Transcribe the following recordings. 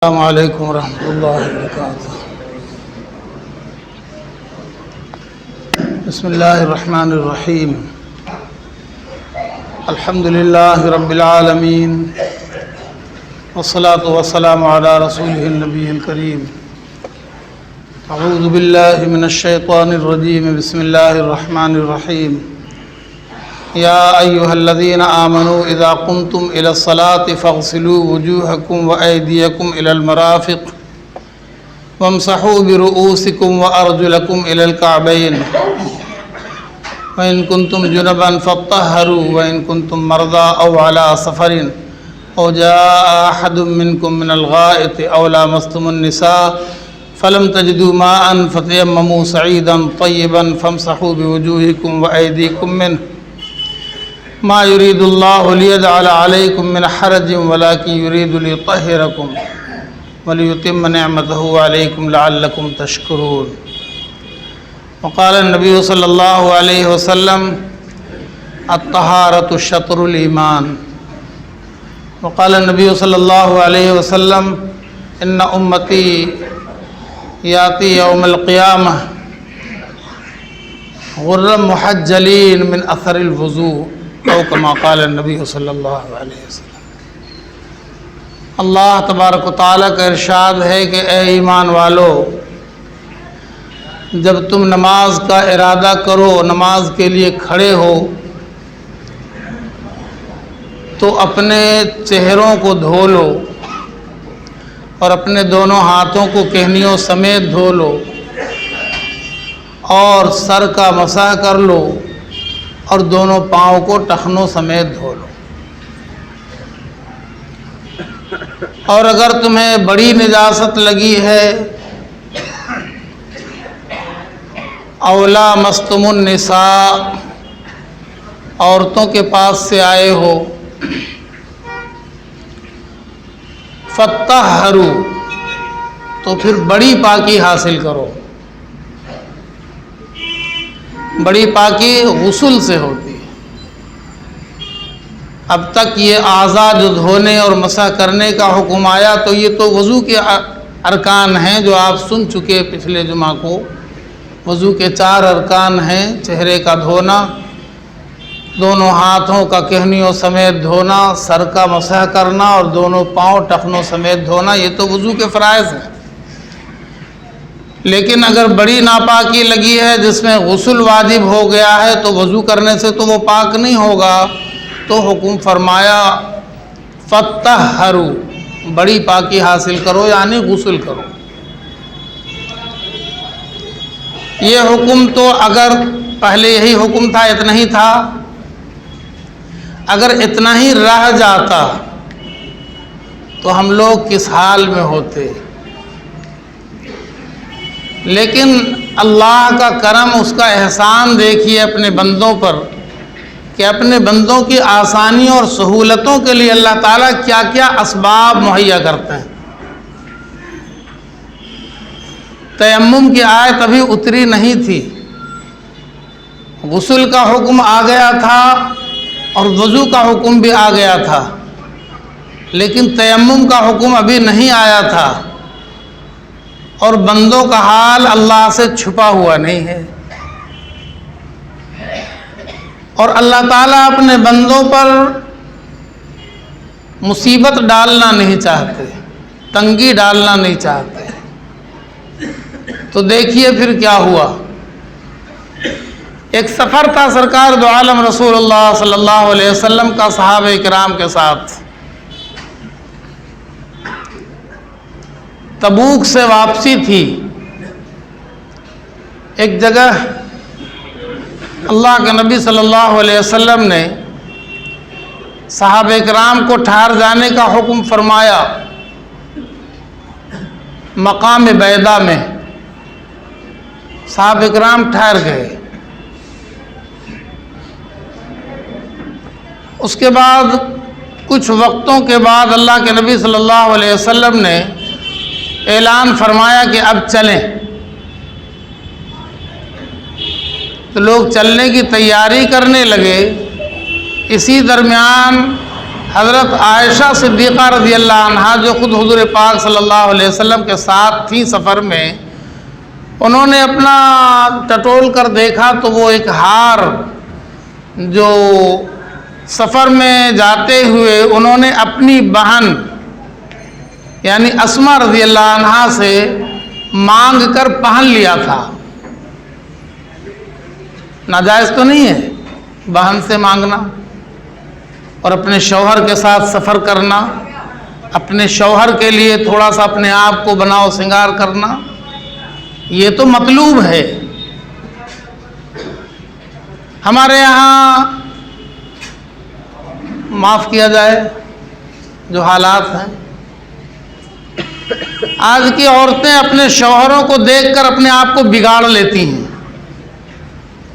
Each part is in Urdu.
السلام علیکم ورحمۃ اللہ وبرکاتہ۔ بسم اللہ الرحمن الرحیم۔ الحمد للہ رب العالمین والصلاة والسلام علی رسولہ النبی الکریم۔ اعوذ باللہ من الشیطان الرجیم، بسم اللہ الرحمن الرحیم۔ یا ایہا الذین آمنوا اذا قمتم الی الصلاة فاغسلوا وجوہکم وایدیکم الی المرافق وامسحوا برؤوسکم وارجلکم الی الکعبین وإن كنتم جنبا فاطهروا وإن كنتم مرضى أو على سفر أو جاء أحد منكم من الغائط أو لامستم النساء فلم تجدوا ماء فتيمموا صعيدا طيبا فامسحوا بوجوهكم وأيديكم منه ما يريد الله ليجعل عليكم من حرج ولكن يريد ليطهركم وليتم نعمته عليكم لعلكم تشكرون۔ وقال النبي صلی اللہ علیہ وسلم الطہارۃ شطر الایمان۔ وقال النبی صلی اللہ علیہ وسلم ان امتی یاتی یوم القیامہ غرا محجلین من اثر الوضوء او کما قال النبی صلی اللہ علیہ وسلم۔ اللہ تبارک و تعالیٰ کا ارشاد ہے کہ اے ایمان والو، جب تم نماز کا ارادہ کرو، نماز کے لیے کھڑے ہو، تو اپنے چہروں کو دھو لو اور اپنے دونوں ہاتھوں کو کہنیوں سمیت دھو لو اور سر کا مسح کر لو اور دونوں پاؤں کو ٹخنوں سمیت دھو لو۔ اور اگر تمہیں بڑی نجاست لگی ہے، اولا مستم النساء، عورتوں کے پاس سے آئے ہو، فطہروا، تو پھر بڑی پاکی حاصل کرو۔ بڑی پاکی غسل سے ہوتی ہے۔ اب تک یہ اعضاء جو دھونے اور مسح کرنے کا حکم آیا تو یہ تو وضو کے ارکان ہیں جو آپ سن چکے پچھلے جمعہ کو۔ وضو کے 4 ارکان ہیں: چہرے کا دھونا، دونوں ہاتھوں کا کہنیوں سمیت دھونا، سر کا مسح کرنا اور دونوں پاؤں ٹخنوں سمیت دھونا۔ یہ تو وضو کے فرائض ہیں۔ لیکن اگر بڑی ناپاکی لگی ہے جس میں غسل واجب ہو گیا ہے تو وضو کرنے سے تو وہ پاک نہیں ہوگا، تو حکم فرمایا فطہروا، بڑی پاکی حاصل کرو یعنی غسل کرو۔ یہ حکم تو اگر پہلے یہی حکم تھا، اتنا ہی تھا، اگر اتنا ہی رہ جاتا تو ہم لوگ کس حال میں ہوتے۔ لیکن اللہ کا کرم، اس کا احسان دیکھیے اپنے بندوں پر کہ اپنے بندوں کی آسانی اور سہولتوں کے لیے اللہ تعالیٰ کیا کیا اسباب مہیا کرتے ہیں۔ تیمم کی آیت ابھی اتری نہیں تھی، غسل کا حکم آ گیا تھا اور وضو کا حکم بھی آ گیا تھا، لیکن تیمم کا حکم ابھی نہیں آیا تھا، اور بندوں کا حال اللہ سے چھپا ہوا نہیں ہے۔ اور اللہ تعالیٰ اپنے بندوں پر مصیبت ڈالنا نہیں چاہتے، تنگی ڈالنا نہیں چاہتے۔ تو دیکھیے پھر کیا ہوا۔ ایک سفر تھا سرکار دو عالم رسول اللہ صلی اللہ علیہ وسلم کا صحابہ کرام کے ساتھ۔ تبوک سے واپسی تھی۔ ایک جگہ اللہ کے نبی صلی اللہ علیہ وسلم نے صحابہ کرام کو ٹھہر جانے کا حکم فرمایا، مقام بیدا میں۔ صحابہ کرام ٹھہر گئے۔ اس کے بعد کچھ وقتوں کے بعد اللہ کے نبی صلی اللہ علیہ وسلم نے اعلان فرمایا کہ اب چلیں۔ تو لوگ چلنے کی تیاری کرنے لگے۔ اسی درمیان حضرت عائشہ صدیقہ رضی اللہ عنہا جو خود حضور پاک صلی اللہ علیہ وسلم کے ساتھ تھی سفر میں، انہوں نے اپنا ٹٹول کر دیکھا تو وہ ایک ہار جو سفر میں جاتے ہوئے انہوں نے اپنی بہن یعنی اسما رضی اللہ عنہا سے مانگ کر پہن لیا تھا۔ ناجائز تو نہیں ہے بہن سے مانگنا اور اپنے شوہر کے ساتھ سفر کرنا، اپنے شوہر کے لیے تھوڑا سا اپنے آپ کو بناؤ سنگار کرنا، یہ تو مطلوب ہے۔ ہمارے یہاں معاف کیا جائے جو حالات ہیں، آج کی عورتیں اپنے شوہروں کو دیکھ کر اپنے آپ کو بگاڑ لیتی ہیں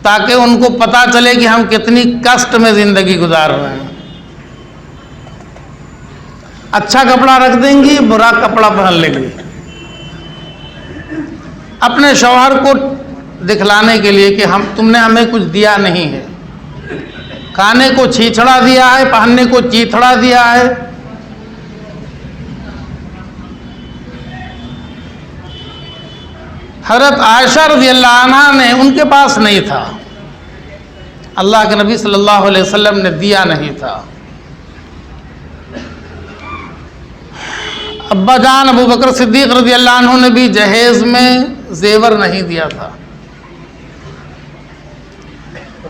تاکہ ان کو پتہ چلے کہ ہم کتنی کشٹ میں زندگی گزار رہے ہیں۔ اچھا کپڑا رکھ دیں گی، برا کپڑا پہن لیں گی، اپنے شوہر کو دکھلانے کے لیے کہ تم نے ہمیں کچھ دیا نہیں ہے، کھانے کو چھیچھڑا دیا ہے، پہننے کو چیتھڑا دیا ہے۔ حضرت عائشہ رضی اللہ عنہا نے ان کے پاس نہیں تھا، اللہ کے نبی صلی اللہ علیہ وسلم نے دیا نہیں تھا۔ ابا جان ابو بکر صدیق رضی اللہ عنہ نے بھی جہیز میں زیور نہیں دیا تھا،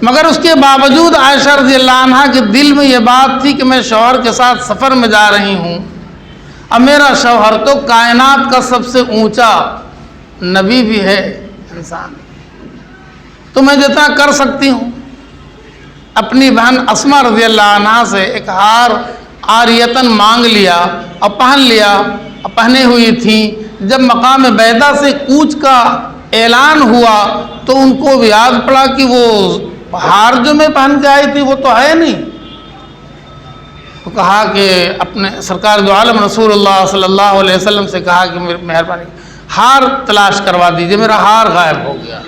مگر اس کے باوجود عائشہ رضی اللہ عنہا کے دل میں یہ بات تھی کہ میں شوہر کے ساتھ سفر میں جا رہی ہوں، اب میرا شوہر تو کائنات کا سب سے اونچا نبی بھی ہے انسان، تو میں جتنا کر سکتی ہوں اپنی بہن اسما رضی اللہ عنہا سے ایک ہار عاریتاً مانگ لیا اور پہن لیا، اور پہنے ہوئی تھیں۔ جب مقام بیدا سے کوچ کا اعلان ہوا تو ان کو یاد پڑا کہ وہ ہار جو میں پہن کے آئی تھی وہ تو ہے نہیں، تو کہا کہ اپنے سرکار دو عالم رسول اللہ صلی اللہ علیہ وسلم سے کہا کہ مہربانی ہار تلاش کروا دیجئے، میرا ہار غائب ہو گیا۔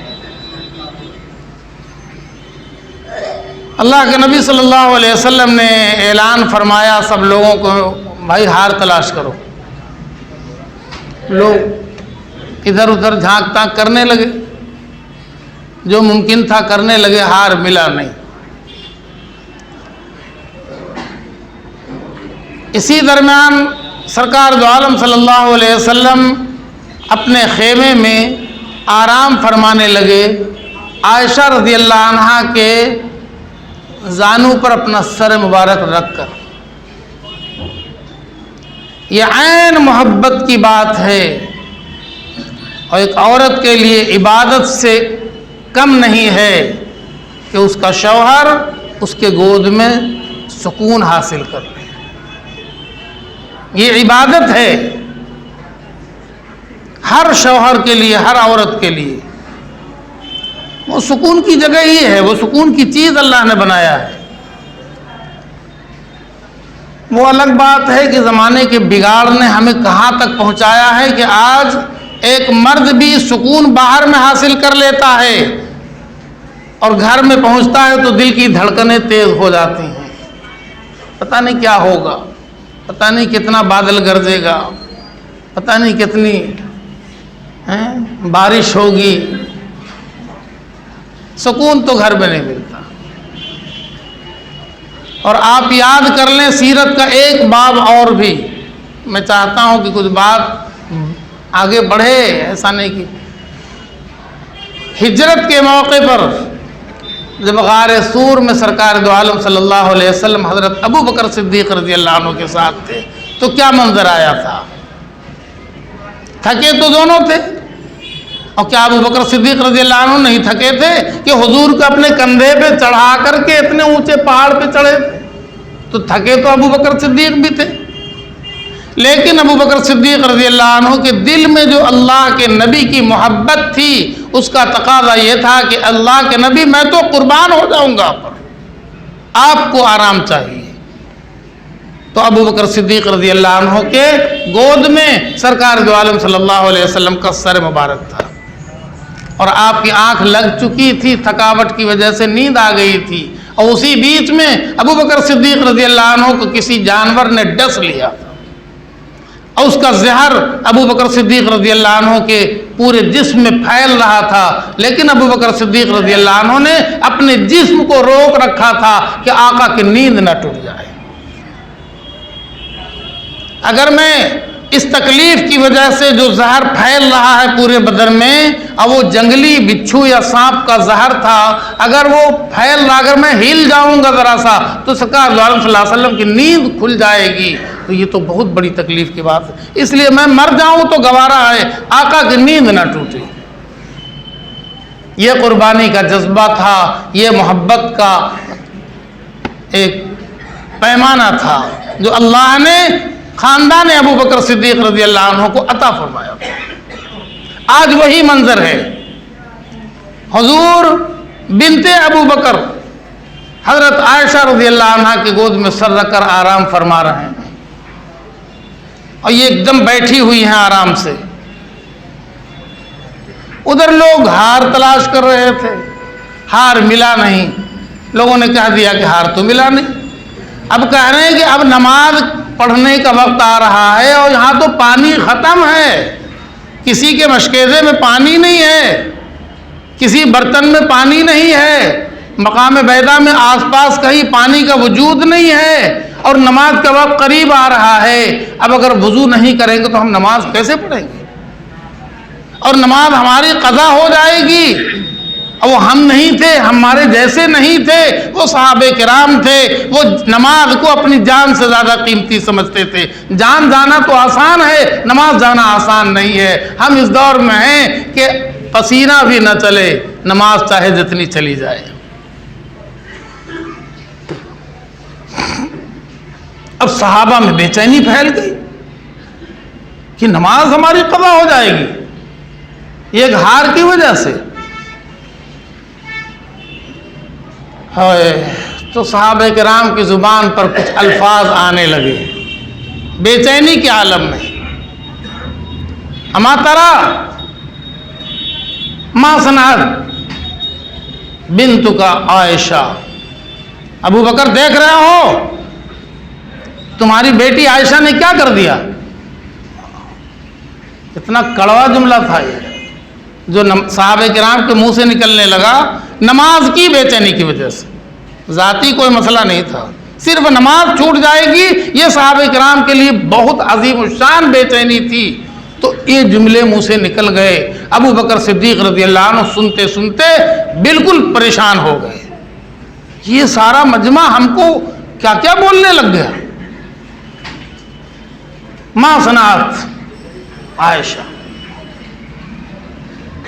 اللہ کے نبی صلی اللہ علیہ وسلم نے اعلان فرمایا سب لوگوں کو، بھائی ہار تلاش کرو۔ لوگ ادھر ادھر جھانک تاک کرنے لگے، جو ممکن تھا کرنے لگے، ہار ملا نہیں۔ اسی درمیان سرکار دو عالم صلی اللہ علیہ وسلم اپنے خیمے میں آرام فرمانے لگے، عائشہ رضی اللہ عنہا کے زانوں پر اپنا سر مبارک رکھ کر۔ یہ عین محبت کی بات ہے، اور ایک عورت کے لیے عبادت سے کم نہیں ہے کہ اس کا شوہر اس کے گود میں سکون حاصل کر لے۔ یہ عبادت ہے ہر شوہر کے لیے، ہر عورت کے لیے۔ وہ سکون کی جگہ ہی ہے، وہ سکون کی چیز اللہ نے بنایا ہے۔ وہ الگ بات ہے کہ زمانے کے بگاڑ نے ہمیں کہاں تک پہنچایا ہے کہ آج ایک مرد بھی سکون باہر میں حاصل کر لیتا ہے اور گھر میں پہنچتا ہے تو دل کی دھڑکنیں تیز ہو جاتی ہیں، پتہ نہیں کیا ہوگا، پتہ نہیں کتنا بادل گرجے گا، پتہ نہیں کتنی بارش ہوگی، سکون تو گھر میں نہیں ملتا۔ اور آپ یاد کر لیں سیرت کا ایک باب اور بھی، میں چاہتا ہوں کہ کچھ بات آگے بڑھے، ایسا نہیں کہ ہجرت کے موقع پر جب غار سور میں سرکار دو عالم صلی اللہ علیہ وسلم حضرت ابو بکر صدیق رضی اللہ عنہ کے ساتھ تھے تو کیا منظر آیا تھا؟ تھکے تو دونوں تھے، اور کیا ابو بکر صدیق رضی اللہ عنہ نہیں تھکے تھے کہ حضور کو اپنے کندھے پہ چڑھا کر کے اتنے اونچے پہاڑ پہ چڑھے تھے؟ تو تھکے تو ابو بکر صدیق بھی تھے، لیکن ابو بکر صدیق رضی اللہ عنہ کے دل میں جو اللہ کے نبی کی محبت تھی اس کا تقاضا یہ تھا کہ اللہ کے نبی میں تو قربان ہو جاؤں گا، پر آپ کو آرام چاہیے۔ تو ابو بکر صدیق رضی اللہ عنہ کے گود میں سرکار دو عالم صلی اللہ علیہ وسلم کا سر مبارک تھا، اور آپ کی آنکھ لگ چکی تھی، تھکاوٹ کی وجہ سے نیند آ گئی تھی، اور اسی بیچ میں ابو بکر صدیق رضی اللہ عنہ کو کسی جانور نے ڈس لیا تھا، اور اس کا زہر ابو بکر صدیق رضی اللہ عنہ کے پورے جسم میں پھیل رہا تھا، لیکن ابو بکر صدیق رضی اللہ عنہ نے اپنے جسم کو روک رکھا تھا کہ آقا کی نیند نہ ٹوٹ جائے۔ اگر میں اس تکلیف کی وجہ سے جو زہر پھیل رہا ہے پورے بدن میں، اور وہ جنگلی بچھو یا سانپ کا زہر تھا، اگر وہ پھیل رہا، اگر میں ہل جاؤں گا ذرا سا تو سرکار دو عالم صلی اللہ علیہ وسلم کی نیند کھل جائے گی، تو یہ تو بہت بڑی تکلیف کی بات ہے، اس لیے میں مر جاؤں تو گوارا ہے، آقا کی نیند نہ ٹوٹے۔ یہ قربانی کا جذبہ تھا، یہ محبت کا ایک پیمانہ تھا جو اللہ نے خاندان ابو بکر صدیق رضی اللہ عنہ کو عطا فرمایا۔ آج وہی منظر ہے، حضور بنت ابو بکر حضرت عائشہ رضی اللہ عنہ کی گود میں سر رکھ کر آرام فرما رہے ہیں، اور یہ ایک دم بیٹھی ہوئی ہیں آرام سے۔ ادھر لوگ ہار تلاش کر رہے تھے، ہار ملا نہیں، لوگوں نے کہہ دیا کہ ہار تو ملا نہیں۔ اب کہہ رہے ہیں کہ اب نماز پڑھنے کا وقت آ رہا ہے، اور یہاں تو پانی ختم ہے، کسی کے مشکیزے میں پانی نہیں ہے، کسی برتن میں پانی نہیں ہے، مقام بیضا میں آس پاس کہیں پانی کا وجود نہیں ہے، اور نماز کا وقت قریب آ رہا ہے۔ اب اگر وضو نہیں کریں گے تو ہم نماز کیسے پڑھیں گے، اور نماز ہماری قضا ہو جائے گی۔ اور وہ ہم نہیں تھے، ہمارے جیسے نہیں تھے، وہ صحابہ کرام تھے، وہ نماز کو اپنی جان سے زیادہ قیمتی سمجھتے تھے۔ جان جانا تو آسان ہے، نماز جانا آسان نہیں ہے۔ ہم اس دور میں ہیں کہ پسینہ بھی نہ چلے، نماز چاہے جتنی چلی جائے۔ اب صحابہ میں بے چینی پھیل گئی کہ نماز ہماری قضا ہو جائے گی، یہ ایک ہار کی وجہ سے۔ تو صحابہ کرام کی زبان پر کچھ الفاظ آنے لگے بے چینی کے عالم میں۔ اما ترى ما صنعت بنتک عائشہ، ابو بکر دیکھ رہے ہو تمہاری بیٹی عائشہ نے کیا کر دیا۔ اتنا کڑوا جملہ تھا یہ جو صحابہ کرام کے منہ سے نکلنے لگا، نماز کی بے چینی کی وجہ سے، ذاتی کوئی مسئلہ نہیں تھا، صرف نماز چھوٹ جائے گی، یہ صحابہ کرام کے لیے بہت عظیم الشان بے چینی تھی۔ تو یہ جملے منہ سے نکل گئے، ابو بکر صدیق رضی اللہ عنہ سنتے سنتے بالکل پریشان ہو گئے، یہ سارا مجمع ہم کو کیا کیا بولنے لگ گیا۔ ما صنعت عائشہ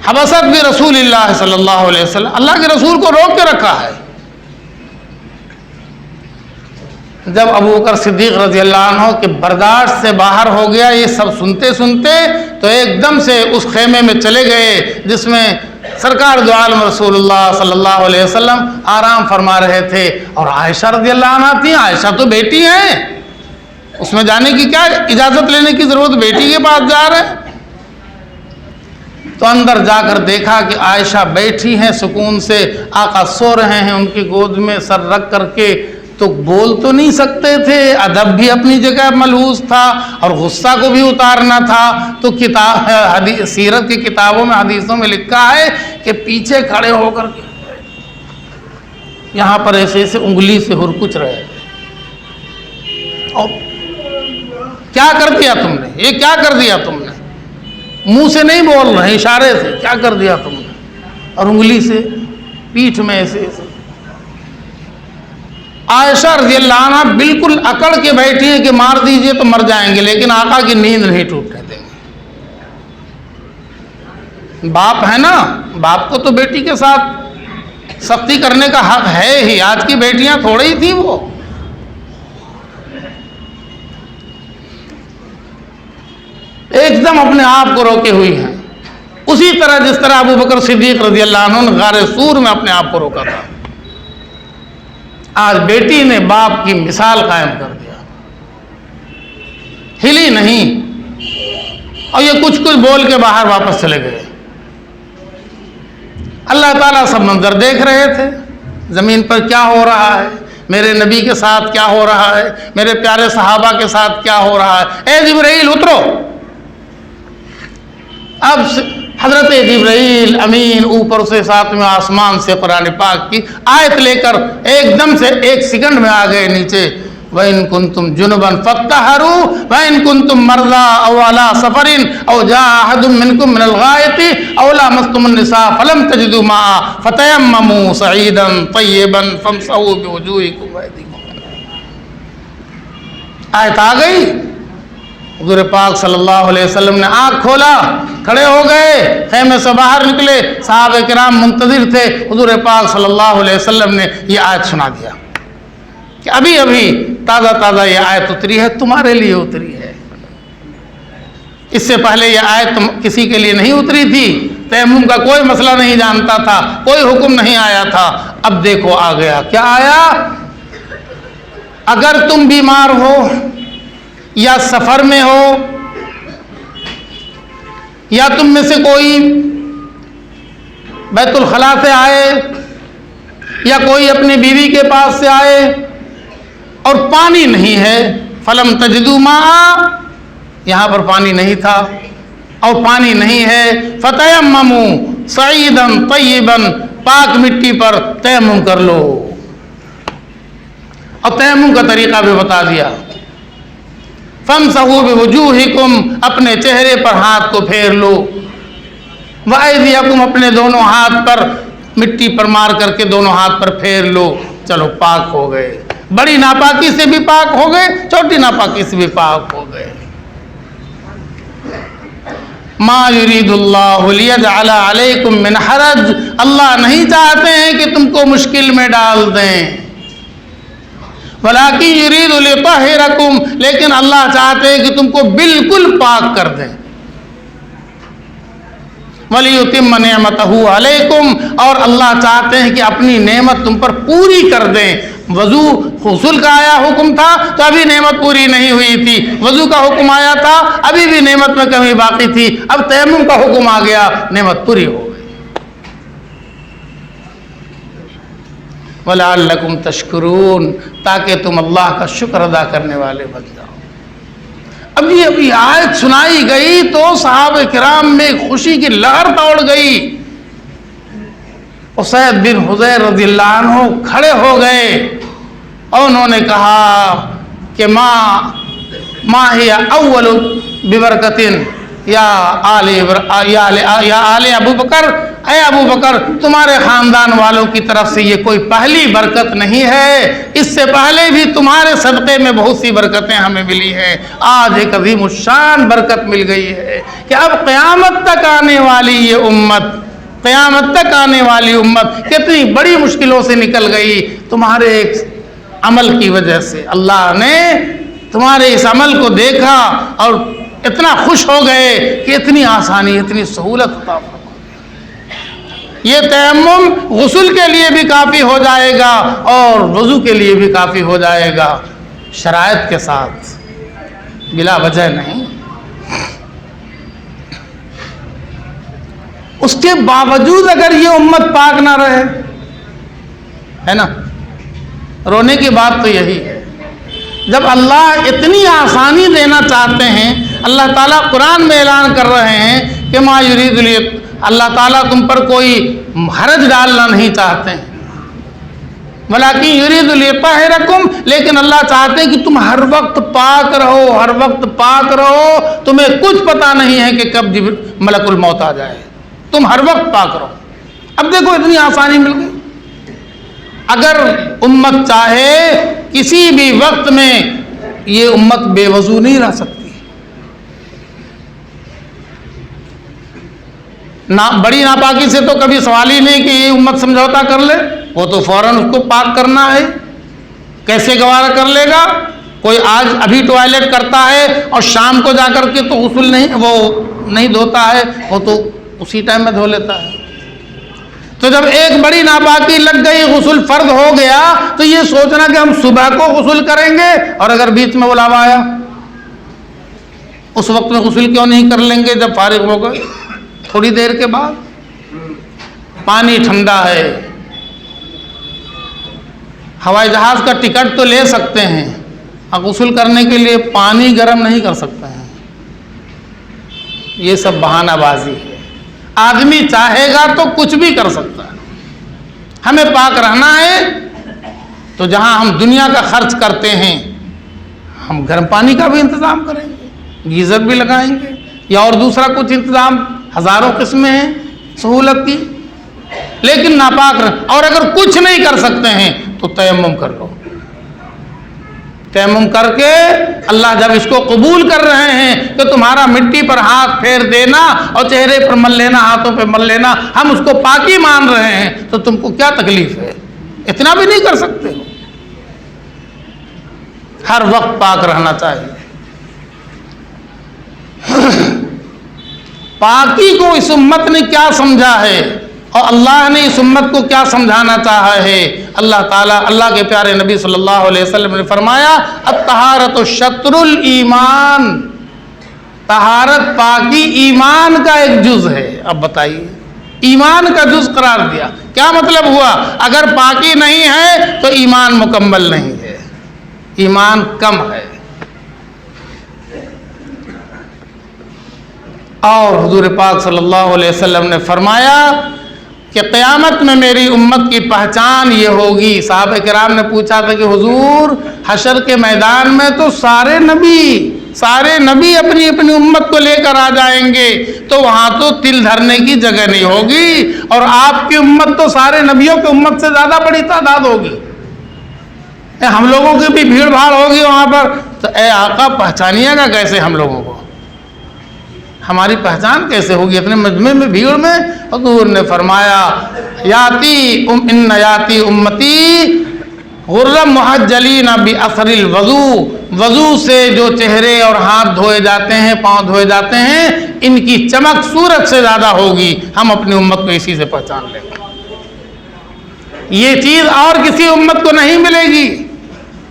حبست برسول اللہ صلی اللہ علیہ وسلم، اللہ کے رسول کو روک کے رکھا ہے۔ جب ابو بکر صدیق رضی اللہ عنہ کے برداشت سے باہر ہو گیا یہ سب سنتے سنتے، تو ایک دم سے اس خیمے میں چلے گئے جس میں سرکار دو عالم رسول اللہ صلی اللہ علیہ وسلم آرام فرما رہے تھے، اور عائشہ رضی اللہ عنہ تھی۔ عائشہ تو بیٹی ہیں، اس میں جانے کی کیا اجازت لینے کی ضرورت، بیٹی کے پاس جا رہے ہیں۔ تو اندر جا کر دیکھا کہ عائشہ بیٹھی ہیں سکون سے، آقا سو رہے ہیں ان کی گود میں سر رکھ کر کے، تو بول تو نہیں سکتے تھے، ادب بھی اپنی جگہ ملحوظ تھا اور غصہ کو بھی اتارنا تھا۔ تو سیرت کی کتابوں میں حدیثوں میں لکھا ہے کہ پیچھے کھڑے ہو کر یہاں پر ایسے ایسے انگلی سے ہرکچ رہے، اور کیا کر دیا تم نے، یہ کیا کر دیا تم نے، منہ سے نہیں بول رہے، اشارے سے کیا کر دیا تم نے، اور انگلی سے پیٹھ میں ایسے ایسے۔ عائشہ رضی اللہ عنہ بالکل اکڑ کے بیٹھی ہیں کہ مار دیجئے تو مر جائیں گے، لیکن آقا کی نیند نہیں ٹوٹنے دیں گے۔ باپ ہے نا، باپ کو تو بیٹی کے ساتھ سختی کرنے کا حق ہے ہی، آج کی بیٹیاں تھوڑی ہی تھیں وہ۔ ایک دم اپنے آپ کو روکے ہوئی ہیں، اسی طرح جس طرح ابو بکر صدیق رضی اللہ عنہ نے غار سور میں اپنے آپ کو روکا تھا۔ آج بیٹی نے باپ کی مثال قائم کر دیا، ہلی نہیں، اور یہ کچھ بول کے باہر واپس چلے گئے۔ اللہ تعالیٰ سب منظر دیکھ رہے تھے، زمین پر کیا ہو رہا ہے، میرے نبی کے ساتھ کیا ہو رہا ہے، میرے پیارے صحابہ کے ساتھ کیا ہو رہا ہے، اے جبرائیل اترو۔ اب حضرت جبرائیل امین اوپر سے 7ویں آسمان سے قرآن پاک کی آیت لے کر ایک دم سے 1 سیکنڈ میں آ گئے نیچے۔ وَإِن كُنتُمْ جُنُبًا فَاطَّهَّرُوا وَإِن كُنتُمْ مَرْضَىٰ أَوْ عَلَىٰ سَفَرٍ أَوْ جَاءَ أَحَدٌ مِّنكُم مِّنَ الْغَائِطِ أَوْ لَامَسْتُمُ النِّسَاءَ فَلَمْ تَجِدُوا مَاءً فَتَيَمَّمُوا صَعِيدًا طَيِّبًا فَامْسَحُوا بِوُجُوهِكُمْ وَأَيْدِيكُمْ۔ آیت آ گئی، حضور پاک صلی اللہ علیہ وسلم نے آنکھ کھولا، کھڑے ہو گئے، خیمے سے باہر نکلے، صحابہ کرام منتظر تھے، حضور پاک صلی اللہ علیہ وسلم نے یہ آیت سنا دیا کہ ابھی ابھی تازہ تازہ یہ آیت اتری ہے، تمہارے لیے اتری ہے۔ اس سے پہلے یہ آیت کسی کے لیے نہیں اتری تھی، تیمم کا کوئی مسئلہ نہیں جانتا تھا، کوئی حکم نہیں آیا تھا۔ اب دیکھو آ گیا، کیا آیا؟ اگر تم بیمار ہو یا سفر میں ہو یا تم میں سے کوئی بیت الخلاء سے آئے یا کوئی اپنی بیوی کے پاس سے آئے اور پانی نہیں ہے، فلم تجدوا ماء، یہاں پر پانی نہیں تھا اور پانی نہیں ہے، فتیمموا صعیدا طیبا، پاک مٹی پر تیمم کر لو، اور تیمم کا طریقہ بھی بتا دیا۔ فَامْسَحُوا بِوُجُوهِكُمْ، اپنے چہرے پر ہاتھ کو پھیر لو، وَأَيْدِيَكُمْ، اپنے دونوں ہاتھ پر مٹی پر مار کر کے دونوں ہاتھ پر پھیر لو، چلو پاک ہو گئے، بڑی ناپاکی سے بھی پاک ہو گئے، چھوٹی ناپاکی سے بھی پاک ہو گئے۔ مَا يُرِيدُ اللَّهُ لِيَجْعَلَ عَلَيْكُمْ مِنْ حَرَجٍ، اللہ نہیں چاہتے ہیں کہ تم کو مشکل میں ڈال دیں، وَلَٰكِن يُرِيدُ لِيُطَهِّرَكُمْ، لیکن اللہ چاہتے ہیں کہ تم کو بالکل پاک کر دیں۔ وَلِيُتِمَّ نِعْمَتَهُ عَلَيْكُمْ، اور اللہ چاہتے ہیں کہ اپنی نعمت تم پر پوری کر دیں۔ وضو غسل کا آیا حکم تھا تو ابھی نعمت پوری نہیں ہوئی تھی، وضو کا حکم آیا تھا ابھی بھی نعمت میں کمی باقی تھی، اب تیمم کا حکم آ گیا، نعمت پوری ہو گئی۔ وَلَعَلَّكُمْ تَشْكُرُونَ، تاکہ تم اللہ کا شکر ادا کرنے والے بن جاؤ۔ ابھی آیت سنائی گئی تو صحابہ کرام میں خوشی کی لہر دوڑ گئی۔ اسید بن حضیر رضی اللہ عنہ کھڑے ہو گئے اور انہوں نے کہا کہ ما ہی اول ببرکت یا آل ابو بکر، اے ابو بکر تمہارے خاندان والوں کی طرف سے یہ کوئی پہلی برکت نہیں ہے، اس سے پہلے بھی تمہارے صدقے میں بہت سی برکتیں ہمیں ملی ہیں، آج ایک عظیم الشان برکت مل گئی ہے کہ اب قیامت تک آنے والی یہ امت، قیامت تک آنے والی امت کتنی بڑی مشکلوں سے نکل گئی تمہارے ایک عمل کی وجہ سے۔ اللہ نے تمہارے اس عمل کو دیکھا اور اتنا خوش ہو گئے کہ اتنی آسانی، اتنی سہولت عطا فرمائی۔ یہ تیمم غسل کے لیے بھی کافی ہو جائے گا اور وضو کے لیے بھی کافی ہو جائے گا، شرائط کے ساتھ، بلا وجہ نہیں۔ اس کے باوجود اگر یہ امت پاک نہ رہے، ہے نا، رونے کی بات تو یہی ہے۔ جب اللہ اتنی آسانی دینا چاہتے ہیں، اللہ تعالیٰ قرآن میں اعلان کر رہے ہیں کہ ما یرید لی، اللہ تعالیٰ تم پر کوئی حرج ڈالنا نہیں چاہتے ہیں، ولیکن یرید لیطہرکم، لیکن اللہ چاہتے ہیں کہ تم ہر وقت پاک رہو، ہر وقت پاک رہو، تمہیں کچھ پتہ نہیں ہے کہ کب ملک الموت آ جائے، تم ہر وقت پاک رہو۔ اب دیکھو اتنی آسانی مل گئی۔ اگر امت چاہے کسی بھی وقت میں یہ امت بے وضو نہیں رہ سکتی، بڑی ناپاکی سے تو کبھی سوال ہی نہیں کہ یہ امت سمجھوتا کر لے، وہ تو فوراً اس کو پاک کرنا ہے، کیسے گوارا کر لے گا؟ کوئی آج ابھی ٹوائلٹ کرتا ہے اور شام کو جا کر کے تو غسل نہیں دھوتا ہے، وہ تو اسی ٹائم میں دھو لیتا ہے۔ تو جب ایک بڑی ناپاکی لگ گئی، غسل فرض ہو گیا، تو یہ سوچنا کہ ہم صبح کو غسل کریں گے اور اگر بیچ میں بلاوا آیا اس وقت میں غسل کیوں نہیں کر لیں گے جب فارغ ہو گئے؟ تھوڑی دیر کے بعد پانی ٹھنڈا ہے، ہوائی جہاز کا ٹکٹ تو لے سکتے ہیں، اب غسل کرنے کے لیے پانی گرم نہیں کر سکتے ہیں۔ یہ سب بہانہ بازی ہے۔ آدمی چاہے گا تو کچھ بھی کر سکتا ہے۔ ہمیں پاک رہنا ہے تو جہاں ہم دنیا کا خرچ کرتے ہیں ہم گرم پانی کا بھی انتظام کریں گے، گیزر بھی لگائیں گے یا اور دوسرا کچھ انتظام، ہزاروں قسمیں ہیں سہولت کی، لیکن ناپاک اور اگر کچھ نہیں کر سکتے ہیں تو تیمم کر لو۔ تیمم کر کے اللہ جب اس کو قبول کر رہے ہیں کہ تمہارا مٹی پر ہاتھ پھیر دینا اور چہرے پر مل لینا، ہاتھوں پہ مل لینا، ہم اس کو پاکی مان رہے ہیں، تو تم کو کیا تکلیف ہے؟ اتنا بھی نہیں کر سکتے ہو؟ ہر وقت پاک رہنا چاہیے۔ پاکی کو اس امت نے کیا سمجھا ہے اور اللہ نے اس امت کو کیا سمجھانا چاہا ہے؟ اللہ تعالیٰ، اللہ کے پیارے نبی صلی اللہ علیہ وسلم نے فرمایا الطہارۃ شطر الایمان، طہارت پاکی ایمان کا ایک جز ہے۔ اب بتائیے، ایمان کا جز قرار دیا، کیا مطلب ہوا؟ اگر پاکی نہیں ہے تو ایمان مکمل نہیں ہے، ایمان کم ہے۔ اور حضور پاک صلی اللہ علیہ وسلم نے فرمایا کہ قیامت میں میری امت کی پہچان یہ ہوگی۔ صحابہ کرام نے پوچھا تھا کہ حضور حشر کے میدان میں تو سارے نبی اپنی اپنی امت کو لے کر آ جائیں گے، تو وہاں تو تل دھرنے کی جگہ نہیں ہوگی، اور آپ کی امت تو سارے نبیوں کی امت سے زیادہ بڑی تعداد ہوگی، ہم لوگوں کی بھی بھیڑ بھاڑ ہوگی وہاں پر، تو اے آقا پہچانیے گا کیسے ہم لوگوں کو؟ ہماری پہچان کیسے ہوگی اتنے مجمع میں، بھیڑ میں؟ حضور نے فرمایا ان یاتی امتی غرم محجلین باثر الوضو، وضو سے جو چہرے اور ہاتھ دھوئے جاتے ہیں، پاؤں دھوئے جاتے ہیں، ان کی چمک سورج سے زیادہ ہوگی۔ ہم اپنی امت کو اسی سے پہچان لیں گے۔ یہ چیز اور کسی امت کو نہیں ملے گی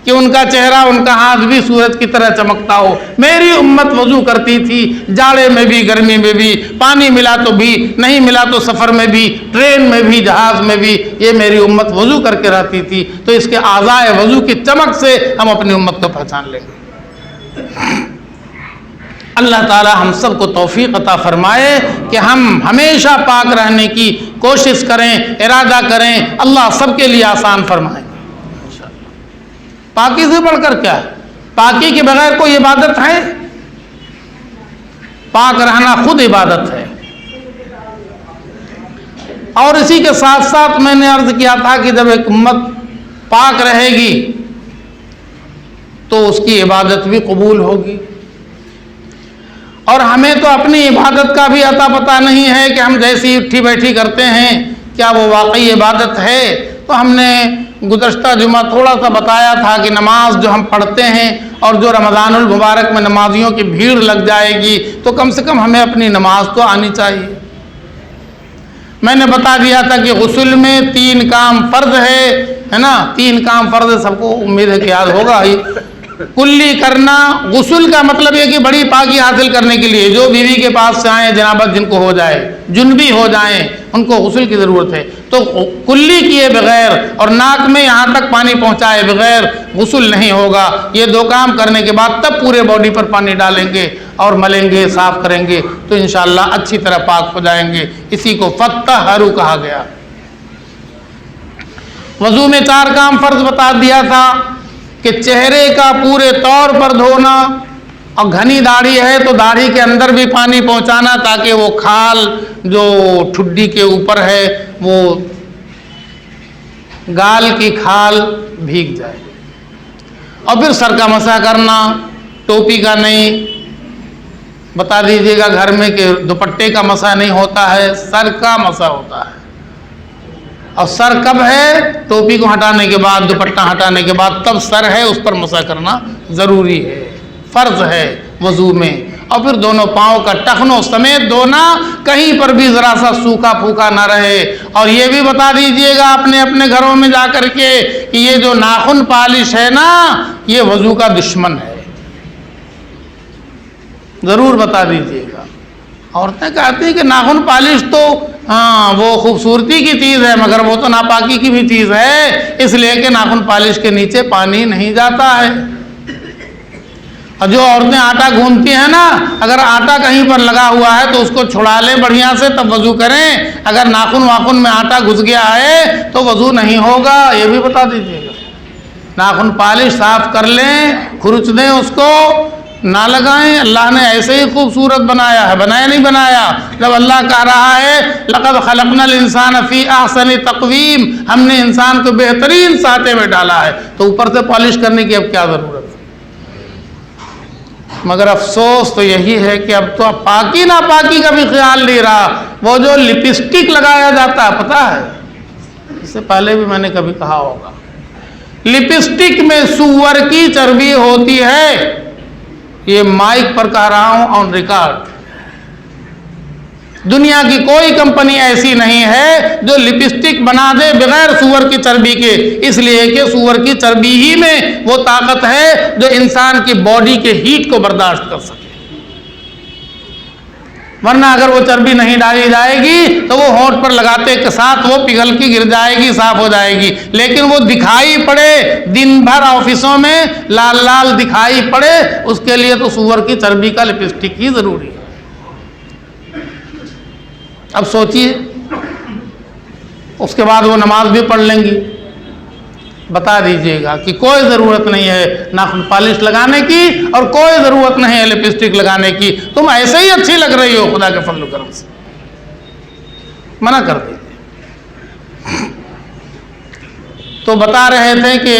کہ ان کا چہرہ، ان کا ہاتھ بھی سورج کی طرح چمکتا ہو۔ میری امت وضو کرتی تھی، جاڑے میں بھی، گرمی میں بھی، پانی ملا تو بھی، نہیں ملا تو سفر میں بھی، ٹرین میں بھی، جہاز میں بھی، یہ میری امت وضو کر کے رہتی تھی۔ تو اس کے اعضائے وضو کی چمک سے ہم اپنی امت کو پہچان لیں گے۔ اللہ تعالی ہم سب کو توفیق عطا فرمائے کہ ہم ہمیشہ پاک رہنے کی کوشش کریں، ارادہ کریں، اللہ سب کے لیے آسان فرمائے۔ پاکی سے بڑھ کر کیا ہے؟ پاکی کے بغیر کوئی عبادت ہے؟ پاک رہنا خود عبادت ہے۔ اور اسی کے ساتھ ساتھ میں نے عرض کیا تھا کہ جب ایک امت پاک رہے گی تو اس کی عبادت بھی قبول ہوگی۔ اور ہمیں تو اپنی عبادت کا بھی عطا پتہ نہیں ہے کہ ہم جیسی اٹھی بیٹھی کرتے ہیں کیا وہ واقعی عبادت ہے۔ تو ہم نے گزشتہ جمعہ تھوڑا سا بتایا تھا کہ نماز جو ہم پڑھتے ہیں اور جو رمضان المبارک میں نمازیوں کی بھیڑ لگ جائے گی تو کم سے کم ہمیں اپنی نماز تو آنی چاہیے۔ میں نے بتا دیا تھا کہ غسل میں 3 کام فرض ہے نا، 3 کام فرض ہے، سب کو امید ہے کہ یاد ہوگا ہی۔ کلی کرنا، غسل کا مطلب یہ کہ بڑی پاکی حاصل کرنے کے لیے جو بیوی کے پاس سے آئیں، جنابت جن کو ہو جائے، جنبی ہو جائیں، ان کو غسل کی ضرورت ہے، تو کلی کیے بغیر اور ناک میں یہاں تک پانی پہنچائے بغیر غسل نہیں ہوگا۔ یہ 2 کام کرنے کے بعد تب پورے باڈی پر پانی ڈالیں گے اور ملیں گے، صاف کریں گے، تو انشاءاللہ اچھی طرح پاک ہو جائیں گے۔ اسی کو فطہروا کہا گیا۔ وضو میں 4 کام فرض بتا دیا تھا کہ چہرے کا پورے طور پر دھونا، اور گھنی داڑھی ہے تو داڑھی کے اندر بھی پانی پہنچانا تاکہ وہ کھال جو ٹھڈی کے اوپر ہے وہ گال کی کھال بھیگ جائے، اور پھر سر کا مسح کرنا، ٹوپی کا نہیں۔ بتا دیجیے گا گھر میں کہ دوپٹے کا مسح نہیں ہوتا ہے، سر کا مسح ہوتا ہے۔ اور سر کب ہے؟ ٹوپی کو ہٹانے کے بعد، دوپٹہ ہٹانے کے بعد، تب سر ہے، اس پر مسح کرنا ضروری ہے، فرض ہے وضو میں۔ اور پھر دونوں پاؤں کا ٹخنوں سمیت دھونا، کہیں پر بھی ذرا سا سوکھا پھوکا نہ رہے۔ اور یہ بھی بتا دیجئے گا اپنے اپنے گھروں میں جا کر کے کہ یہ جو ناخن پالش ہے نا، یہ وضو کا دشمن ہے، ضرور بتا دیجئے گا۔ عورتیں کہتی ہیں کہ ناخن پالش تو ہاں وہ خوبصورتی کی چیز ہے مگر وہ تو ناپاکی کی بھی چیز ہے، اس لیے کہ ناخن پالش کے نیچے پانی نہیں جاتا ہے۔ اور جو عورتیں آٹا گوندتی ہیں نا، اگر آٹا کہیں پر لگا ہوا ہے تو اس کو چھڑا لیں بڑھیا سے تب وضو کریں، اگر ناخن واخن میں آٹا گھس گیا ہے تو وضو نہیں ہوگا، یہ بھی بتا دیجیے گا۔ ناخن پالش صاف کر لیں، کھرچ دیں، اس کو نہ لگائیں۔ اللہ نے ایسے ہی خوبصورت بنایا ہے، بنایا نہیں بنایا؟ جب اللہ کہہ رہا ہے لَقَدْ خَلَقْنَا الْإِنسَانَ فِي أَحْسَنِ تَقْوِيمٍ، ہم نے انسان کو بہترین سانچے میں ڈالا ہے، تو اوپر سے پالش کرنے کی اب کیا ضرورت ہے؟ مگر افسوس تو یہی ہے کہ اب تو پاکی ناپاکی کا بھی خیال نہیں رہا۔ وہ جو لپسٹک لگایا جاتا ہے، پتہ ہے اس سے پہلے بھی میں نے کبھی کہا ہوگا، لپسٹک میں سور کی چربی ہوتی ہے، یہ مائک پر کہہ رہا ہوں، آن ریکارڈ۔ دنیا کی کوئی کمپنی ایسی نہیں ہے جو لپسٹک بنا دے بغیر سور کی چربی کے، اس لیے کہ سور کی چربی ہی میں وہ طاقت ہے جو انسان کی باڈی کے ہیٹ کو برداشت کر سکے، ورنہ اگر وہ چربی نہیں ڈالی جائے گی تو وہ ہونٹ پر لگاتے کے ساتھ وہ پگھل کے گر جائے گی، صاف ہو جائے گی، لیکن وہ دکھائی پڑے دن بھر آفسوں میں لال لال دکھائی پڑے، اس کے لیے تو سور کی چربی کا لپسٹک ہی ضروری ہے۔ اب سوچئے، اس کے بعد وہ نماز بھی پڑھ لیں گی، بتا دیجئے گا کہ کوئی ضرورت نہیں ہے ناخن پالش لگانے کی اور کوئی ضرورت نہیں ہے لپسٹک لگانے کی، تم ایسے ہی اچھی لگ رہی ہو خدا کے فضل و کرم سے، منع کر دیجئے۔ تو بتا رہے تھے کہ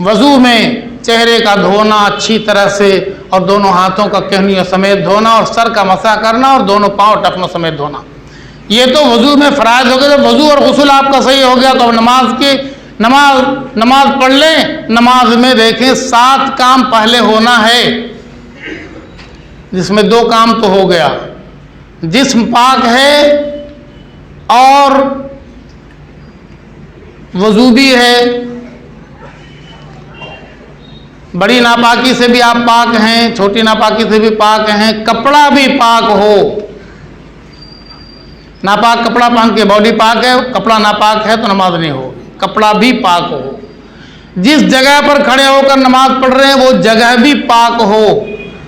وضو میں چہرے کا دھونا اچھی طرح سے، اور دونوں ہاتھوں کا کہنیوں سمیت دھونا، اور سر کا مسح کرنا، اور دونوں پاؤں ٹخنوں سمیت دھونا، یہ تو وضو میں فرائض ہو گیا۔ جب وضو اور غسل آپ کا صحیح ہو گیا تو نماز پڑھ لیں۔ نماز میں دیکھیں 7 کام پہلے ہونا ہے، جس میں 2 کام تو ہو گیا، جسم پاک ہے اور وضو بھی ہے، بڑی ناپاکی سے بھی آپ پاک ہیں، چھوٹی ناپاکی سے بھی پاک ہیں، کپڑا بھی پاک ہو، ناپاک کپڑا پہن کے باڈی پاک ہے، کپڑا ناپاک ہے تو نماز نہیں ہوگی، کپڑا بھی پاک ہو، جس جگہ پر کھڑے ہو کر نماز پڑھ رہے ہیں وہ جگہ بھی پاک ہو،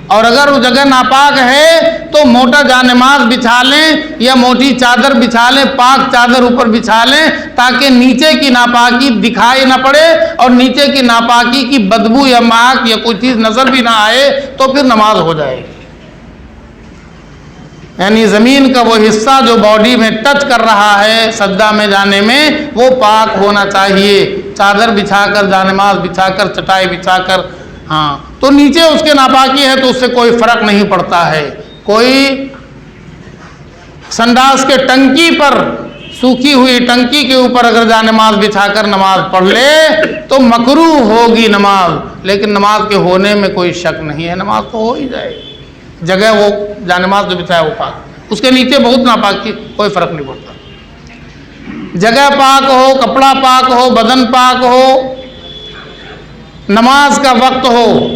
اور اگر وہ جگہ ناپاک ہے تو موٹا جانماز بچھا لیں یا موٹی چادر بچھا لیں، پاک چادر اوپر بچھا لیں تاکہ نیچے کی ناپاکی دکھائی نہ پڑے اور نیچے کی ناپاکی کی بدبو یا مہک یا کوئی چیز نظر بھی نہ آئے، تو پھر نماز ہو جائے گی۔ یعنی زمین کا وہ حصہ جو باڈی میں ٹچ کر رہا ہے سجدہ میں جانے میں، وہ پاک ہونا چاہیے، چادر بچھا کر، جانماز بچھا کر، چٹائی بچھا کر، ہاں تو نیچے اس کے ناپاکی ہے تو اس سے کوئی فرق نہیں پڑتا ہے۔ کوئی سنڈاس کے ٹنکی پر، سوکھی ہوئی ٹنکی کے اوپر اگر جانماز بچھا کر نماز پڑھ لے تو مکروہ ہوگی نماز، لیکن نماز کے ہونے میں کوئی شک نہیں ہے، نماز تو ہو ہی جائے گی، جگہ وہ جانماز جو بچھایا وہ پاک، اس کے نیچے بہت ناپاکی، کوئی فرق نہیں پڑتا، جگہ پاک ہو، کپڑا پاک ہو، بدن پاک ہو، نماز کا وقت ہو،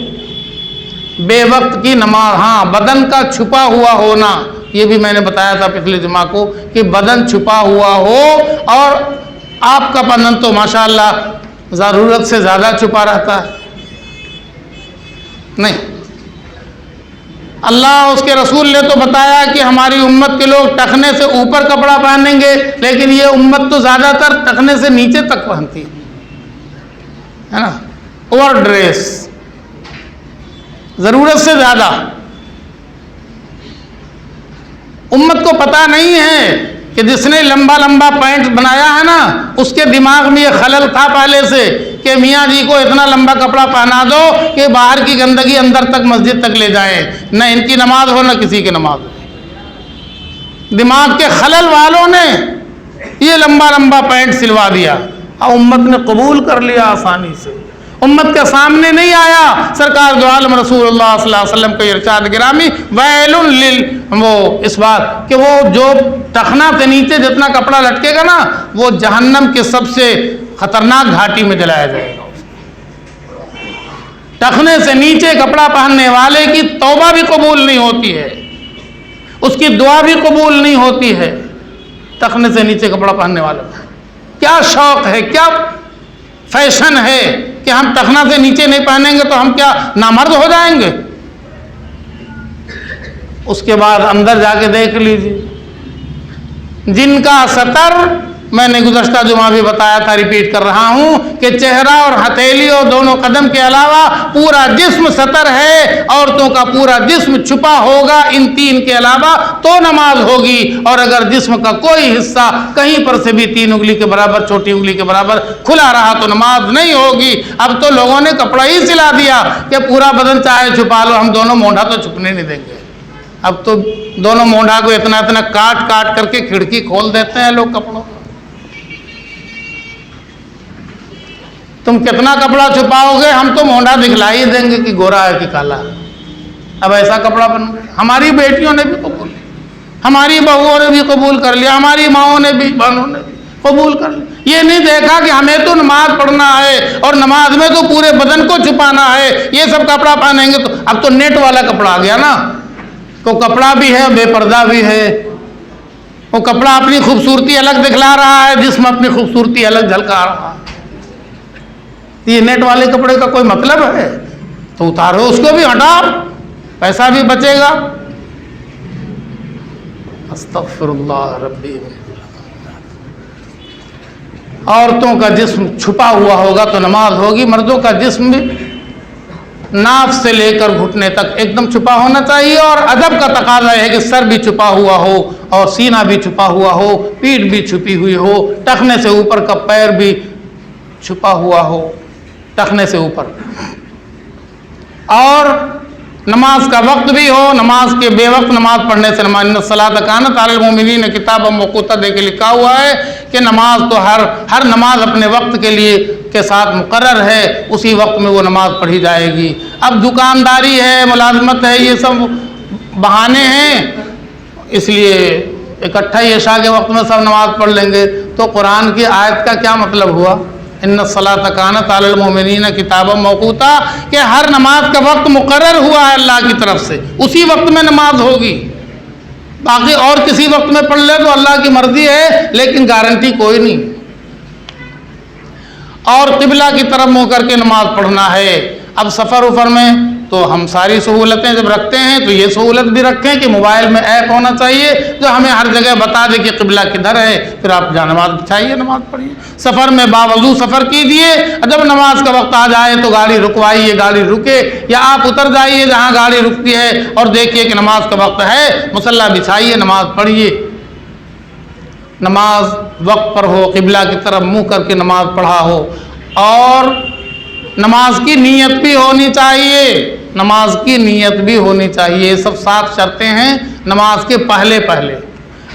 بے وقت کی نماز، ہاں بدن کا چھپا ہوا ہونا، یہ بھی میں نے بتایا تھا پچھلے جمعہ کو کہ بدن چھپا ہوا ہو، اور آپ کا بدن تو ماشاءاللہ ضرورت سے زیادہ چھپا رہتا ہے، نہیں، اللہ اس کے رسول نے تو بتایا کہ ہماری امت کے لوگ ٹخنے سے اوپر کپڑا پہنیں گے، لیکن یہ امت تو زیادہ تر ٹخنے سے نیچے تک پہنتی ہے نا، اوور ڈریس، ضرورت سے زیادہ۔ امت کو پتہ نہیں ہے کہ جس نے لمبا لمبا پینٹ بنایا ہے نا، اس کے دماغ میں یہ خلل تھا پہلے سے کہ میاں جی کو اتنا لمبا کپڑا پہنا دو کہ باہر کی گندگی اندر تک مسجد تک لے جائیں، نہ ان کی نماز ہو نہ کسی کی نماز ہو۔ دماغ کے خلل والوں نے یہ لمبا لمبا پینٹ سلوا دیا اور امت نے قبول کر لیا آسانی سے، امت کے سامنے نہیں آیا۔ سرکار دو عالم رسول اللہ صلی اللہ علیہ وسلم کا ارشاد گرامی ویل وہ اس بات کہ وہ جو ٹخنا سے نیچے جتنا کپڑا لٹکے گا نا، وہ جہنم کے سب سے خطرناک گھاٹی میں جلایا جائے گا۔ ٹخنے سے نیچے کپڑا پہننے والے کی توبہ بھی قبول نہیں ہوتی ہے، اس کی دعا بھی قبول نہیں ہوتی ہے، ٹخنے سے نیچے کپڑا پہننے والوں کا کیا شوق ہے، کیا فیشن ہے کہ ہم ٹخنا سے نیچے نہیں پہنیں گے تو ہم کیا نامرد ہو جائیں گے؟ اس کے بعد اندر جا کے دیکھ لیجیے، جن کا سطر میں نے گزشتہ جمعہ بھی بتایا تھا، ریپیٹ کر رہا ہوں کہ چہرہ اور ہتھیلی اور دونوں قدم کے علاوہ پورا جسم سطر ہے، عورتوں کا پورا جسم چھپا ہوگا ان تین کے علاوہ تو نماز ہوگی، اور اگر جسم کا کوئی حصہ کہیں پر سے بھی 3 انگلی کے برابر، چھوٹی انگلی کے برابر کھلا رہا تو نماز نہیں ہوگی۔ اب تو لوگوں نے کپڑا ہی سلا دیا کہ پورا بدن چاہے چھپا لو، ہم دونوں مونڈھا تو چھپنے نہیں دیں گے۔ اب تو دونوں مونڈھا کو اتنا اتنا کاٹ کاٹ کر کے کھڑکی کھول دیتے ہیں لوگ کپڑوں۔ تم کتنا کپڑا چھپاؤ گے، ہم تو مونڈھا دکھلا ہی دیں گے کہ گورا ہے کہ کالا ہے۔ اب ایسا کپڑا بن گیا۔ ہماری بیٹیوں نے بھی قبول کیا، ہماری بہوؤں نے بھی قبول کر لیا، ہماری ماؤں نے بھی، بہنوں نے بھی قبول کر لیا۔ یہ نہیں دیکھا کہ ہمیں تو نماز پڑھنا ہے اور نماز میں تو پورے بدن کو چھپانا ہے، یہ سب کپڑا پہنیں گے تو اب تو نیٹ والا کپڑا آ گیا نا، تو کپڑا بھی ہے، بے پردہ بھی ہے۔ وہ کپڑا اپنی خوبصورتی الگ دکھلا رہا ہے، جسم اپنی خوبصورتی الگ جھلکا رہا ہے۔ یہ نیٹ والے کپڑے کا کوئی مطلب ہے؟ تو اتارو اس کو بھی، ہٹاؤ، پیسہ بھی بچے گا۔ استغفر اللہ ربی۔ عورتوں کا جسم چھپا ہوا ہوگا تو نماز ہوگی، مردوں کا جسم بھی ناف سے لے کر گھٹنے تک ایک دم چھپا ہونا چاہیے، اور ادب کا تقاضا ہے کہ سر بھی چھپا ہوا ہو اور سینہ بھی چھپا ہوا ہو، پیٹھ بھی چھپی ہوئی ہو، ٹخنے سے اوپر کا پیر بھی چھپا ہوا ہو، ٹخنے سے اوپر، اور نماز کا وقت بھی ہو۔ نماز کے بے وقت نماز پڑھنے سے نماز ان الصلاۃ کانت علی المؤمنین کتابا موقوتا دے کے لکھا ہوا ہے کہ نماز تو ہر نماز اپنے وقت کے ساتھ مقرر ہے، اسی وقت میں وہ نماز پڑھی جائے گی۔ اب دکانداری ہے، ملازمت ہے، یہ سب بہانے ہیں، اس لیے اکٹھا ہی عشاء کے وقت میں سب نماز پڑھ لیں گے، تو قرآن کی آیت کا کیا مطلب ہوا؟ ان الصلاۃ کانت علی المؤمنین کتابا موقوتا، کہ ہر نماز کا وقت مقرر ہوا ہے اللہ کی طرف سے، اسی وقت میں نماز ہوگی۔ باقی اور کسی وقت میں پڑھ لے تو اللہ کی مرضی ہے، لیکن گارنٹی کوئی نہیں۔ اور قبلہ کی طرف منہ کر کے نماز پڑھنا ہے۔ اب سفر وفر میں تو ہم ساری سہولتیں جب رکھتے ہیں تو یہ سہولت بھی رکھیں کہ موبائل میں ایپ ہونا چاہیے جو ہمیں ہر جگہ بتا دے کہ قبلہ کدھر ہے، پھر آپ جہاں نماز بچھائیے، نماز پڑھیے۔ سفر میں باوضو سفر کیجیے، جب نماز کا وقت آ جائے تو گاڑی رکوائیے، گاڑی رکے، یا آپ اتر جائیے جہاں گاڑی رکتی ہے اور دیکھیے کہ نماز کا وقت ہے، مصلی بچھائیے، نماز پڑھیے۔ نماز وقت پر ہو، قبلہ کی طرف منہ کر کے نماز پڑھا ہو، اور نماز کی نیت بھی ہونی چاہیے، نماز کی نیت بھی ہونی چاہیے۔ یہ سب 7 شرطیں ہیں نماز کے پہلے۔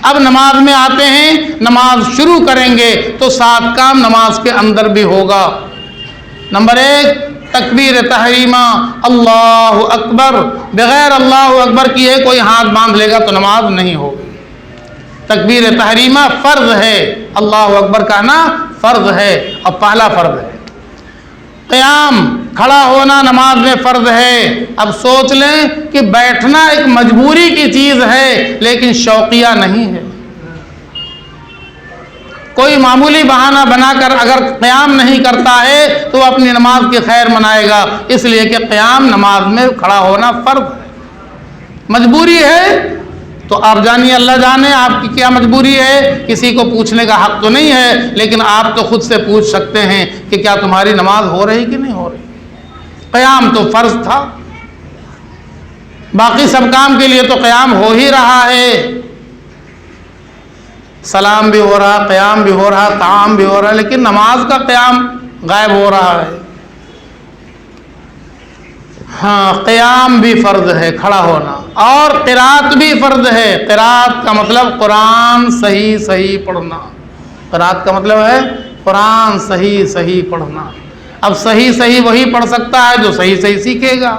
اب نماز میں آتے ہیں، نماز شروع کریں گے تو 7 کام نماز کے اندر بھی ہوگا۔ نمبر 1، تکبیر تحریمہ، اللہ اکبر۔ بغیر اللہ اکبر کیے کوئی ہاتھ باندھ لے گا تو نماز نہیں ہوگی۔ تکبیر تحریمہ فرض ہے، اللہ اکبر کہنا فرض ہے، اور پہلا فرض ہے۔ قیام، کھڑا ہونا نماز میں فرض ہے۔ اب سوچ لیں کہ بیٹھنا ایک مجبوری کی چیز ہے لیکن شوقیہ نہیں ہے۔ کوئی معمولی بہانہ بنا کر اگر قیام نہیں کرتا ہے تو وہ اپنی نماز کی خیر منائے گا، اس لیے کہ قیام نماز میں کھڑا ہونا فرض ہے، مجبوری ہے۔ تو آپ جانیے، اللہ جانے آپ کی کیا مجبوری ہے، کسی کو پوچھنے کا حق تو نہیں ہے، لیکن آپ تو خود سے پوچھ سکتے ہیں کہ کیا تمہاری نماز ہو رہی کہ نہیں ہو رہی۔ قیام تو فرض تھا، باقی سب کام کے لیے تو قیام ہو ہی رہا ہے، سلام بھی ہو رہا، قیام بھی ہو رہا، طعام بھی ہو رہا، لیکن نماز کا قیام غائب ہو رہا ہے۔ ہاں، قیام بھی فرض ہے، کھڑا ہونا، اور قرات بھی فرض ہے۔ قرات کا مطلب قرآن صحیح پڑھنا، قرات کا مطلب ہے قرآن صحیح پڑھنا۔ اب صحیح وہی پڑھ سکتا ہے جو صحیح سیکھے گا،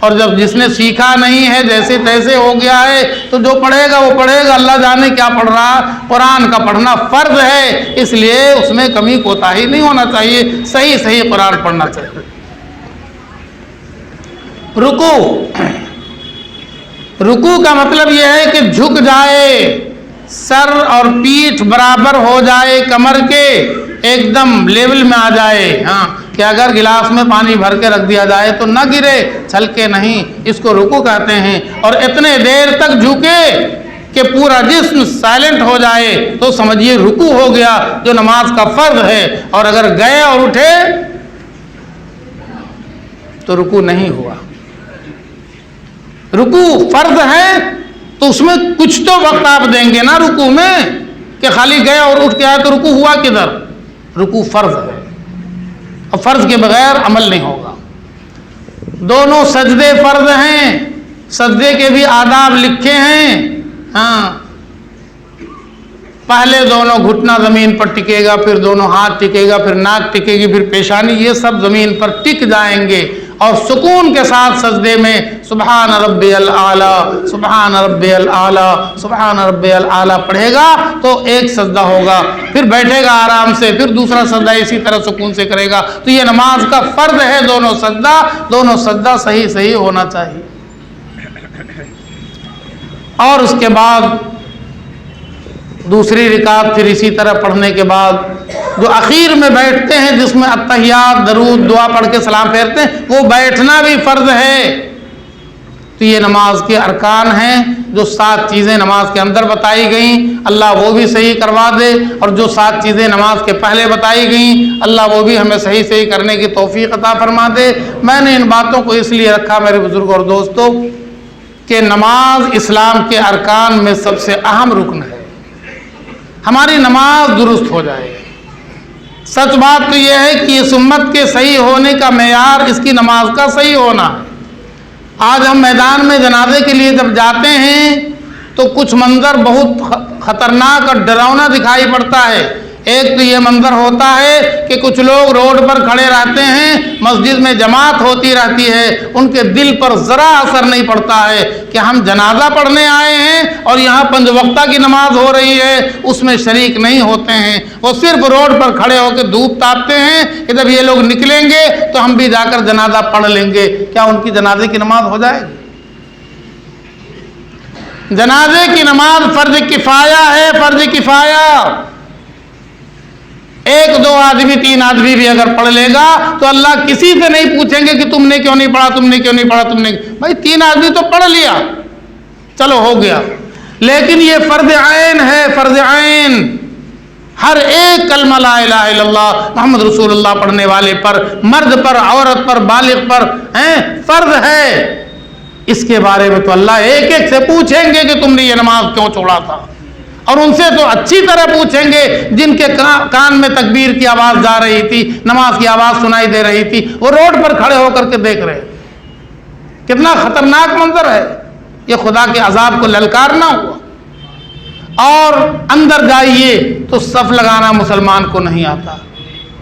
اور جب جس نے سیکھا نہیں ہے، جیسے تیسے ہو گیا ہے، تو جو پڑھے گا وہ پڑھے گا، اللہ جانے کیا پڑھ رہا۔ قرآن کا پڑھنا فرض ہے، اس لیے اس میں کمی کوتاہی نہیں ہونا چاہیے، صحیح قرآن پڑھنا چاہیے۔ رکوع کا مطلب یہ ہے کہ جھک جائے، سر اور پیٹھ برابر ہو جائے کمر کے، ایک دم لیول میں آ جائے، ہاں کہ اگر گلاس میں پانی بھر کے رکھ دیا جائے تو نہ گرے، چھلکے نہیں، اس کو رکوع کہتے ہیں۔ اور اتنے دیر تک جھکے کہ پورا جسم سائلنٹ ہو جائے تو سمجھیے رکوع ہو گیا، جو نماز کا فرض ہے۔ اور اگر گئے اور اٹھے تو رکوع نہیں ہوا۔ رکوع فرض ہے تو اس میں کچھ تو وقت آپ دیں گے نا رکوع میں، کہ خالی گئے اور اٹھ کے آئے تو رکوع ہوا کدھر؟ رکوع فرض ہے، اور فرض کے بغیر عمل نہیں ہوگا۔ دونوں سجدے فرض ہیں، سجدے کے بھی آداب لکھے ہیں، ہاں پہلے دونوں گھٹنا زمین پر ٹکے گا، پھر دونوں ہاتھ ٹکے گا، پھر ناک ٹکے گی، پھر پیشانی، یہ سب زمین پر ٹک جائیں گے۔ اور سکون کے ساتھ سجدے میں سبحان ربی الاعلی، سبحان ربی الاعلی، سبحان ربی الاعلی پڑھے گا تو ایک سجدہ ہوگا، پھر بیٹھے گا آرام سے، پھر دوسرا سجدہ اسی طرح سکون سے کرے گا۔ تو یہ نماز کا فرض ہے، دونوں سجدہ صحیح ہونا چاہیے۔ اور اس کے بعد دوسری رکعت پھر اسی طرح پڑھنے کے بعد جو اخیر میں بیٹھتے ہیں، جس میں التحیات، درود، دعا پڑھ کے سلام پھیرتے ہیں، وہ بیٹھنا بھی فرض ہے۔ تو یہ نماز کے ارکان ہیں، جو 7 چیزیں نماز کے اندر بتائی گئیں، اللہ وہ بھی صحیح کروا دے، اور جو 7 چیزیں نماز کے پہلے بتائی گئیں، اللہ وہ بھی ہمیں صحیح کرنے کی توفیق عطا فرما دے۔ میں نے ان باتوں کو اس لیے رکھا میرے بزرگوں اور دوستوں کہ نماز اسلام کے ارکان میں سب سے اہم رکن ہے۔ ہماری نماز درست ہو جائے۔ سچ بات تو یہ ہے کہ اس امت کے صحیح ہونے کا معیار اس کی نماز کا صحیح ہونا ہے۔ آج ہم میدان میں جنازے کے لیے جب جاتے ہیں تو کچھ منظر بہت خطرناک اور ڈراؤنا دکھائی پڑتا ہے۔ ایک تو یہ منظر ہوتا ہے کہ کچھ لوگ روڈ پر کھڑے رہتے ہیں، مسجد میں جماعت ہوتی رہتی ہے، ان کے دل پر ذرا اثر نہیں پڑتا ہے کہ ہم جنازہ پڑھنے آئے ہیں اور یہاں 5 وقتہ کی نماز ہو رہی ہے، اس میں شریک نہیں ہوتے ہیں۔ وہ صرف روڈ پر کھڑے ہو کے دھوپ تاپتے ہیں کہ جب یہ لوگ نکلیں گے تو ہم بھی جا کر جنازہ پڑھ لیں گے۔ کیا ان کی جنازے کی نماز ہو جائے گی؟ جنازے کی نماز فرض کفایہ ہے، فرض کفایہ۔ 1 2 آدمی 3 آدمی بھی اگر پڑھ لے گا تو اللہ کسی سے نہیں پوچھیں گے کہ تم نے کیوں نہیں پڑھا، تم نے کیوں نہیں پڑھا، تم نے بھائی 3 آدمی تو پڑھ لیا، چلو ہو گیا۔ لیکن یہ فرض عین ہے، فرض عین۔ ہر ایک کلمہ لا الہ الا اللہ محمد رسول اللہ پڑھنے والے پر، مرد پر، عورت پر، بالغ پر فرض ہے۔ اس کے بارے میں تو اللہ ایک ایک سے پوچھیں گے کہ تم نے یہ نماز کیوں چھوڑا تھا، اور ان سے تو اچھی طرح پوچھیں گے جن کے کان میں تکبیر کی آواز جا رہی تھی، نماز کی آواز سنائی دے رہی تھی، وہ روڈ پر کھڑے ہو کر کے دیکھ رہے۔ کتنا خطرناک منظر ہے، یہ خدا کے عذاب کو للکارنا ہوا۔ اور اندر جائیے تو صف لگانا مسلمان کو نہیں آتا۔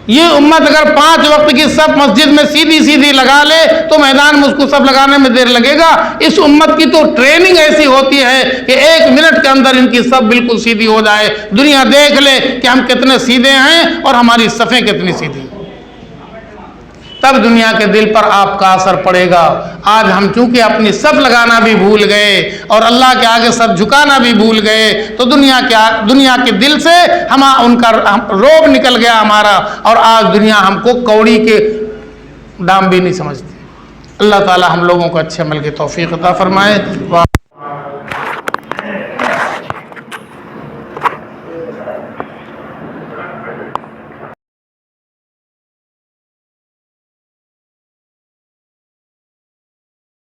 یہ امت اگر 5 وقت کی صف مسجد میں سیدھی لگا لے تو میدان میں اس کو صف لگانے میں دیر لگے گا۔ اس امت کی تو ٹریننگ ایسی ہوتی ہے کہ 1 منٹ کے اندر ان کی صف بالکل سیدھی ہو جائے، دنیا دیکھ لے کہ ہم کتنے سیدھے ہیں اور ہماری صفیں کتنی سیدھی، تب دنیا کے دل پر آپ کا اثر پڑے گا۔ آج ہم چونکہ اپنی صف لگانا بھی بھول گئے اور اللہ کے آگے سر جھکانا بھی بھول گئے تو دنیا کے دل سے ان کا روب نکل گیا ہمارا، اور آج دنیا ہم کو کوڑی کے دام بھی نہیں سمجھتی۔ اللہ تعالی ہم لوگوں کو اچھے عمل کی توفیق عطا فرمائے۔